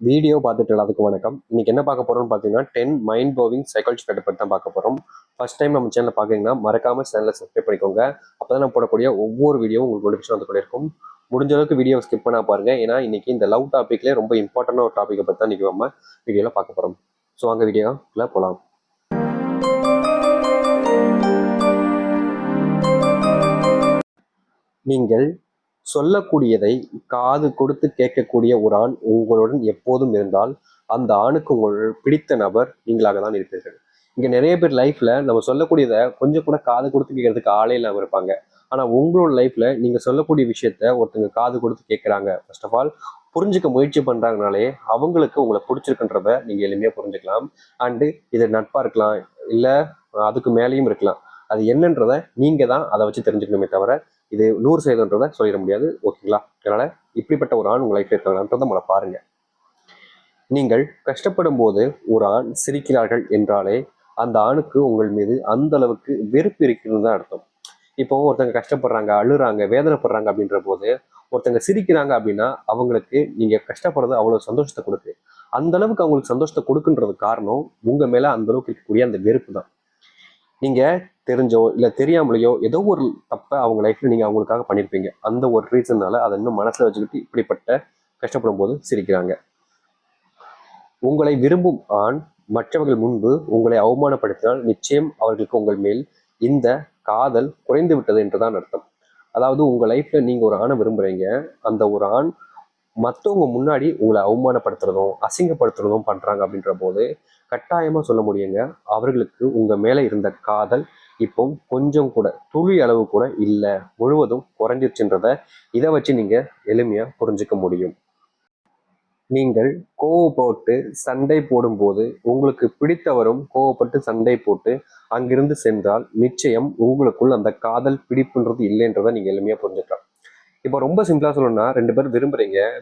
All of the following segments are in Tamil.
வீடியோ பார்த்துட்டு எல்லாத்துக்கும் வணக்கம். இன்னைக்கு என்ன பார்க்க போறோம்னு பார்த்தீங்கன்னா 10 மைண்ட் ப்ளோவிங் சைக்காலஜி ஃபேக்ட் பற்றி தான் பார்க்க போறோம். ஃபர்ஸ்ட் டைம் நம்ம சேனலை பார்க்குறீங்கன்னா மறக்காம சேனலை சப்ஸ்கிரைப் பண்ணிக்கோங்க. அப்பதான் நான் போடக்கூடிய ஒவ்வொரு வீடியோ உங்களுக்கு நோட்டிஃபிகேஷன் வந்து கூட இருக்கும். முடிஞ்ச அளவுக்கு வீடியோ ஸ்கிப் பண்ணா பாருங்க. ஏன்னா இன்னைக்கு இந்த லவ் டாபிக்லேயே ரொம்ப இம்பார்ட்டன்டான ஒரு டாப்பிக்கை பற்றி தான் இன்னைக்கு நம்ம வீடியோவில் பார்க்க போறோம். ஸோ அங்கே வீடியோக்குள்ள போகலாம். நீங்கள் சொல்லக்கூடியதை காது கொடுத்து கேட்கக்கூடிய ஒரு ஆண் உங்களுடன் எப்போதும் இருந்தால் அந்த ஆணுக்கு உங்கள் பிடித்த நபர் நீங்களாக தான் இருப்பீர்கள். இங்க நிறைய பேர் லைஃப்ல நம்ம சொல்லக்கூடியதை கொஞ்சம் கூட காது கொடுத்து கேட்கறதுக்கு ஆளே இல்லாம இருப்பாங்க. ஆனா உங்களோட லைஃப்ல நீங்க சொல்லக்கூடிய விஷயத்த ஒருத்தங்க காது கொடுத்து கேட்கறாங்க, ஃபர்ஸ்ட் ஆஃப் ஆல் புரிஞ்சுக்க முயற்சி பண்றாங்கனாலே அவங்களுக்கு உங்களை பிடிச்சிருக்குன்றத நீங்க எளிமையா புரிஞ்சுக்கலாம். அண்டு இது நட்பா இருக்கலாம், இல்ல அதுக்கு மேலேயும் இருக்கலாம். அது என்னன்றத நீங்க தான் அதை வச்சு தெரிஞ்சுக்கணுமே தவிர இது 100% சொல்லிட முடியாது. ஓகேங்களா? அதனால இப்படிப்பட்ட ஒரு ஆண் உங்க லைஃப்ல இருக்காங்கன்றதை நம்மளை பாருங்க. நீங்கள் கஷ்டப்படும் போது ஒரு ஆண் சிரிக்கிறார்கள் என்றாலே அந்த ஆணுக்கு உங்கள் மீது அந்த அளவுக்கு வெறுப்பு இருக்கிறது தான் அர்த்தம். இப்போ ஒருத்தங்க கஷ்டப்படுறாங்க, அழுறாங்க, வேதனைப்படுறாங்க அப்படின்ற போது ஒருத்தங்க சிரிக்கிறாங்க அப்படின்னா அவங்களுக்கு நீங்க கஷ்டப்படுறது அவ்வளவு சந்தோஷத்தை கொடுக்கு. அந்த அளவுக்கு அவங்களுக்கு சந்தோஷத்தை கொடுக்குன்றது காரணம் உங்க மேல அந்த அளவுக்கு இருக்கக்கூடிய அந்த வெறுப்பு தான். நீங்க தெரிஞ்சோ இல்ல தெரியாமலையோ ஏதோ ஒரு தப்ப அவங்க லைஃப்ல நீங்க அவங்களுக்காக பண்ணிருப்பீங்க. அந்த ஒரு ரீசன்னால அதை இன்னும் மனசுல வச்சுக்கிட்டு இப்படிப்பட்ட கஷ்டப்படும் போது சிரிக்கிறாங்க. உங்களை விரும்பும் ஆண் மற்றவர்கள் முன்பு உங்களை அவமானப்படுத்தினால் நிச்சயம் அவர்களுக்கு உங்கள் மேல் இந்த காதல் குறைந்து விட்டது என்றுதான் அர்த்தம். அதாவது உங்க லைஃப்ல நீங்க ஒரு ஆணை விரும்புறீங்க, அந்த ஒரு ஆண் மற்றவங்க முன்னாடி உங்களை அவமானப்படுத்துறதும் அசிங்கப்படுத்துறதும் பண்றாங்க அப்படின்ற போது கட்டாயமா சொல்ல முடியுங்க, அவர்களுக்கு உங்க மேல இருந்த காதல் இப்போ கொஞ்சம் கூட துளி அளவு கூட இல்லை, முழுவதும் குறைஞ்சிருச்சுன்றத இதை வச்சு நீங்க எளிமையா புரிஞ்சுக்க முடியும். நீங்கள் கோவப்பட்டு சண்டை போடும்போது உங்களுக்கு பிடித்தவரும் கோவப்பட்டு சண்டை போட்டு அங்கிருந்து சென்றால் நிச்சயம் உங்களுக்குள் அந்த காதல் பிடிப்புன்றது இல்லைன்றதை நீங்க எளிமையா புரிஞ்சுக்கலாம். இப்போ ரொம்ப சிம்பிளா சொல்லணும்னா, 2 பேர்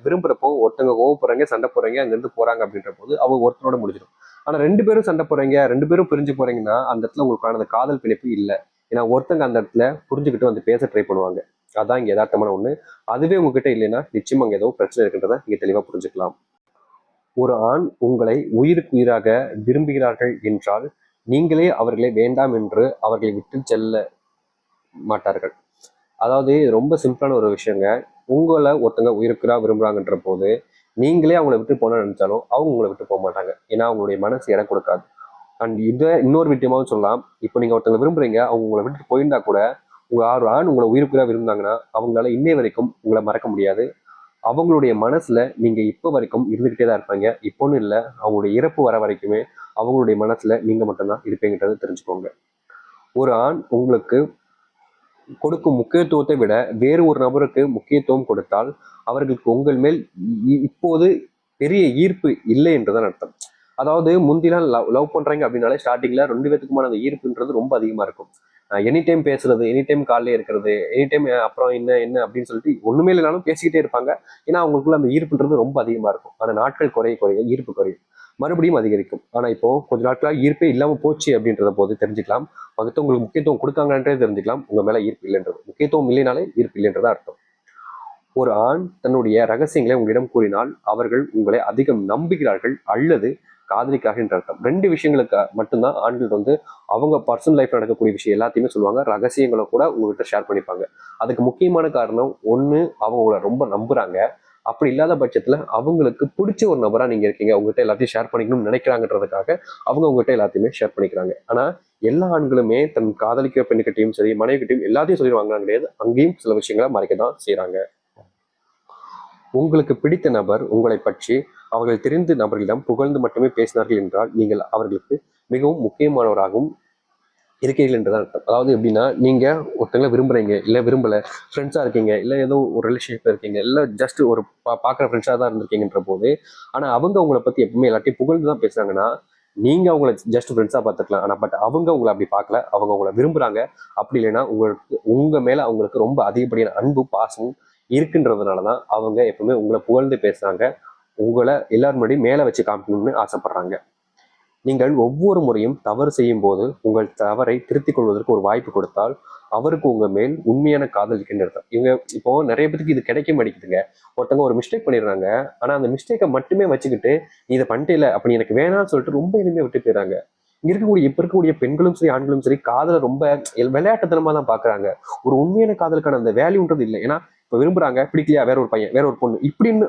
விரும்புறப்போ ஒருத்தங்க கோவப்படுறாங்க, சண்டை போடுறாங்க, அங்கிருந்து போறாங்க அப்படின்ற போது அவங்க ஒருத்தரோட முடிஞ்சிடும். ஆனா 2 பேரும் சண்டை போடுறீங்க, 2 பேரும் பிரிஞ்சு போறீங்கன்னா அந்த இடத்துல உங்களுக்கான அந்த காதல் பிணைப்பு இல்லை. ஏன்னா ஒருத்தங்க அந்த இடத்துல புரிஞ்சுக்கிட்டு வந்து பேச ட்ரை பண்ணுவாங்க. அதான் இங்க யதார்த்தமான ஒண்ணு. அதுவே உங்ககிட்ட இல்லைன்னா நிச்சயம் அங்க ஏதோ பிரச்சனை இருக்குன்றத நீங்க தெளிவா புரிஞ்சுக்கலாம். ஒரு ஆண் உங்களை உயிருக்கு உயிராக விரும்புகிறார்கள் என்றால் நீங்களே அவர்களை வேண்டாம் என்று அவர்களை விட்டு செல்ல மாட்டார்கள். அதாவது ரொம்ப சிம்பிளான ஒரு விஷயங்க. உங்களை ஒருத்தங்க உயிருக்குறா விரும்புறாங்கன்ற போது நீங்களே அவங்கள விட்டு போன நினைச்சாலும் அவங்க உங்களை விட்டு போக மாட்டாங்க. ஏன்னா அவங்களுடைய மனசு இடம் கொடுக்காது. அண்ட் இதை இன்னொரு விஷயமாவும் சொல்லலாம். இப்போ நீங்க ஒருத்தங்க விரும்புறீங்க, அவங்க உங்களை விட்டு போயிருந்தா கூட உங்க ஆறு ஆண் உங்களை உயிருக்குறா விரும்புனாங்கன்னா அவங்களால இன்னை வரைக்கும் உங்களை மறக்க முடியாது. அவங்களுடைய மனசுல நீங்க இப்ப வரைக்கும் இருந்துகிட்டே தான் இருப்பாங்க. இப்போன்னு இல்லை, அவங்களுடைய இறப்பு வர வரைக்குமே அவங்களுடைய மனசுல நீங்க மட்டும்தான் இருப்பீங்கன்றதை தெரிஞ்சுக்கோங்க. ஒரு ஆண் உங்களுக்கு கொடுக்கும் முக்கியத்துவத்தை விட வேறு ஒரு நபருக்கு முக்கியத்துவம் கொடுத்தால் அவர்களுக்கு உங்கள் மேல் இப்போது பெரிய ஈர்ப்பு இல்லை என்றுதான் அர்த்தம். அதாவது முந்திலாம் லவ் பண்றாங்க அப்படின்னாலே ஸ்டார்டிங்ல 2 பேத்துக்குமான அந்த ஈர்ப்புன்றது ரொம்ப அதிகமா இருக்கும். எனி டைம் பேசுறது, எனி டைம் காலையில இருக்கிறது, எனி டைம் அப்புறம் என்ன என்ன அப்படின்னு சொல்லிட்டு ஒண்ணுமே இல்லைனாலும் பேசிக்கிட்டே இருப்பாங்க. ஏன்னா அவங்களுக்குள்ள அந்த ஈர்ப்புன்றது ரொம்ப அதிகமா இருக்கும். ஆனா நாட்கள் குறைய குறைய ஈர்ப்பு குறையும், மறுபடியும் அதிகரிக்கும். ஆனா இப்போ கொஞ்ச நாட்களாக ஈர்ப்பே இல்லாம போச்சு அப்படின்றத போது தெரிஞ்சுக்கலாம், மற்றவங்களுக்கு முக்கியத்துவம் கொடுக்காங்கன்றே தெரிஞ்சுக்கலாம் உங்க மேல ஈர்ப்பு இல்லைன்றது. முக்கியத்துவம் இல்லைனாலே ஈர்ப்பு இல்லைன்றதா அர்த்தம். ஒரு ஆண் தன்னுடைய ரகசியங்களை உங்களிடம் கூறினால் அவர்கள் உங்களை அதிகம் நம்புகிறார்கள் அல்லது காதலிக்காக என்ற அர்த்தம். 2 விஷயங்களுக்கு மட்டும்தான் ஆண்கள் வந்து அவங்க பர்சனல் லைஃப்ல நடக்கக்கூடிய விஷயம் எல்லாத்தையுமே சொல்லுவாங்க. ரகசியங்களை கூட உங்ககிட்ட ஷேர் பண்ணிப்பாங்க. அதுக்கு முக்கியமான காரணம் ஒண்ணு, அவங்க உங்களை ரொம்ப நம்புறாங்க. அப்படி இல்லாத பட்சத்துல அவங்களுக்கு பிடிச்ச ஒரு நபரா நீங்க இருக்கீங்க, உங்ககிட்ட எல்லாத்தையும் ஷேர் பண்ணிக்கணும்னு நினைக்கிறாங்கன்றதுக்காக அவங்க உங்ககிட்ட எல்லாத்தையுமே ஷேர் பண்ணிக்கிறாங்க. ஆனா எல்லா ஆண்களுமே தன் காதலிக்கிற பெண்ணுக்கிட்டையும் சரி, மனைவி கிட்டையும் எல்லாத்தையும் சொல்லிடுவாங்க கிடையாது. அங்கேயும் சில விஷயங்களை மறைக்கதான் செய்யறாங்க. உங்களுக்கு பிடித்த நபர் உங்களை பற்றி அவர்கள் தெரிந்த நபர்களிடம் புகழ்ந்து மட்டுமே பேசினார்கள் என்றால் நீங்கள் அவர்களுக்கு மிகவும் முக்கியமானவராகவும் இருக்கீர்கள் என்றுதான் அர்த்தம். அதாவது எப்படின்னா, நீங்க ஒருத்தங்களை விரும்புறீங்க, இல்ல விரும்பல, ஃப்ரெண்ட்ஸா இருக்கீங்க, இல்ல ஏதோ ஒரு ரிலேஷன்ஷிப்ல இருக்கீங்க, இல்ல ஜஸ்ட் ஒரு பாக்குற ஃப்ரெண்ட்ஸா தான் இருந்திருக்கீங்கன்ற போது, ஆனா அவங்க உங்களை பத்தி எப்பவுமே எல்லாத்தையும் புகழ்ந்து தான் பேசுறாங்கன்னா நீங்க அவங்கள ஜஸ்ட் ஃப்ரெண்ட்ஸா பார்த்துக்கலாம். ஆனா பட் அவங்க உங்களை அப்படி பார்க்கல, அவங்க உங்களை விரும்புறாங்க. அப்படி இல்லைன்னா உங்களுக்கு உங்க மேல அவங்களுக்கு ரொம்ப அதிகப்படியான அன்பு பாசம் இருக்குன்றதுனாலதான் அவங்க எப்பவுமே உங்களை புகழ்ந்து பேசுறாங்க, உங்களை எல்லாரும் முன்னாடி மேல வச்சு காமிக்கணும்னு ஆசைப்படுறாங்க. நீங்கள் ஒவ்வொரு முறையும் தவறு செய்யும் போது உங்கள் தவறை திருத்திக் கொள்வதற்கு ஒரு வாய்ப்பு கொடுத்தால் அவருக்கு உங்க மேல் உண்மையான காதல் இருக்குன்னு அர்த்தம். இவங்க இப்போ நிறைய பேருக்கு இது கிடைக்க மாட்டேங்குதுங்க. ஒருத்தவங்க ஒரு மிஸ்டேக் பண்ணிடுறாங்க. ஆனா அந்த மிஸ்டேக்கை மட்டுமே வச்சுக்கிட்டு நீ இதை பண்ணிட்டே அப்படி எனக்கு வேணாம்னு சொல்லிட்டு ரொம்ப எளிமையா விட்டு போயிடறாங்க. இப்ப இருக்கக்கூடிய பெண்களும் சரி ஆண்களும் சரி காதலை ரொம்ப விளையாட்டுத்தனமா தான் பாக்குறாங்க. ஒரு உண்மையான காதலுக்கான அந்த வேல்யூன்றது இல்லை. ஏன்னா இப்ப விரும்புறாங்க, பிடிக்கலையா வேற ஒரு பையன் வேற ஒரு பொண்ணு இப்படின்னு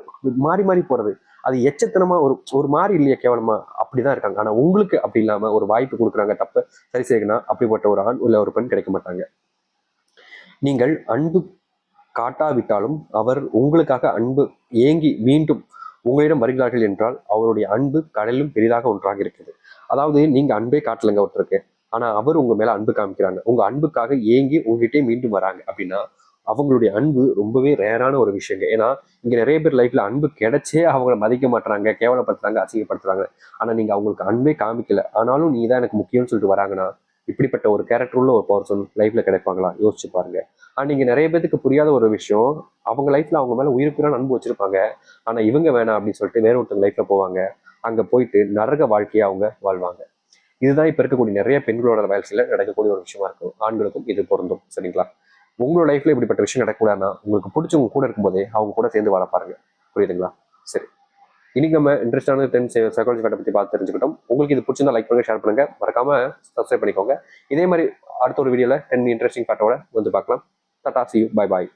மாறி மாறி போறது. அது எச்சத்தனமா ஒரு ஒரு மாதிரி இல்லையா, கேவலமா அப்படிதான் இருக்காங்க. ஆனா உங்களுக்கு அப்படி இல்லாம ஒரு வாய்ப்பு கொடுக்குறாங்க தப்ப சரி செய்யணும். அப்படிப்பட்ட ஒரு ஆண் இல்ல ஒரு பெண் கிடைக்க மாட்டாங்க. நீங்கள் அன்பு காட்டாவிட்டாலும் அவர் உங்களுக்காக அன்பு ஏங்கி மீண்டும் உங்களிடம் வருகிறார்கள் என்றால் அவருடைய அன்பு கடலும் பெரிதாக ஒன்றாக இருக்குது. அதாவது நீங்க அன்பே காட்டலைங்க ஒருத்தருக்கு, ஆனா அவர் உங்க மேல அன்பு காமிக்கிறாங்க, உங்க அன்புக்காக ஏங்கி உங்ககிட்டே மீண்டும் வராங்க அப்படின்னா அவங்களுடைய அன்பு ரொம்பவே ரேரான ஒரு விஷயங்க. ஏன்னா இங்க நிறைய பேர் லைஃப்ல அன்பு கிடைச்சே அவங்கள மதிக்க மாட்டாங்க, கேவலப்படுத்துறாங்க, அசிங்கப்படுத்துறாங்க. ஆனா நீங்க அவங்களுக்கு அன்பே காமிக்கல, ஆனாலும் நீ தான் எனக்கு முக்கியம்னு சொல்லிட்டு வராங்கன்னா இப்படிப்பட்ட ஒரு கேரக்டர் உள்ள ஒரு பர்சன் லைஃப்ல கிடைப்பாங்களா? யோசிச்சு பாருங்க. நீங்க நிறைய பேருக்கு புரியாத ஒரு விஷயம், அவங்க லைஃப்ல அவங்க மேல உயிருக்குறான அன்பு வச்சிருப்பாங்க. ஆனா இவங்க வேணாம் அப்படின்னு சொல்லிட்டு வேற ஒருத்தங்க லைஃப்ல போவாங்க. அங்க போயிட்டு நரக வாழ்க்கையை அவங்க வாழ்வாங்க. இதுதான் இப்ப இருக்கக்கூடிய நிறைய பெண்களோட வாழ்க்கையில நடக்கக்கூடிய ஒரு விஷயமா இருக்கும். ஆண்களுக்கும் இது பொருந்தும். சரிங்களா? உங்களோட லைஃப்ல இப்படிப்பட்ட விஷயம் நடக்கக்கூடாதுன்னா உங்களுக்கு பிடிச்சவங்க கூட இருக்கும்போதே அவங்க கூட சேர்ந்து வாழ பாருங்க. புரியுதுங்களா? சரி, இன்னைக்கு நம்ம இன்ட்ரெஸ்டான 10 சைக்காலஜி ஃபேக்டை பத்தி பார்த்து தெரிஞ்சுக்கிட்டோம். உங்களுக்கு இது பிடிச்சிருந்தா லைக் பண்ணுங்க, ஷேர் பண்ணுங்க, மறக்காம சப்ஸ்கிரைப் பண்ணிக்கோங்க. இதே மாதிரி அடுத்த ஒரு வீடியோல 10 இன்ட்ரெஸ்டிங் ஃபேக்டோட வந்து பார்க்கலாம். Tata, see you, bye bye.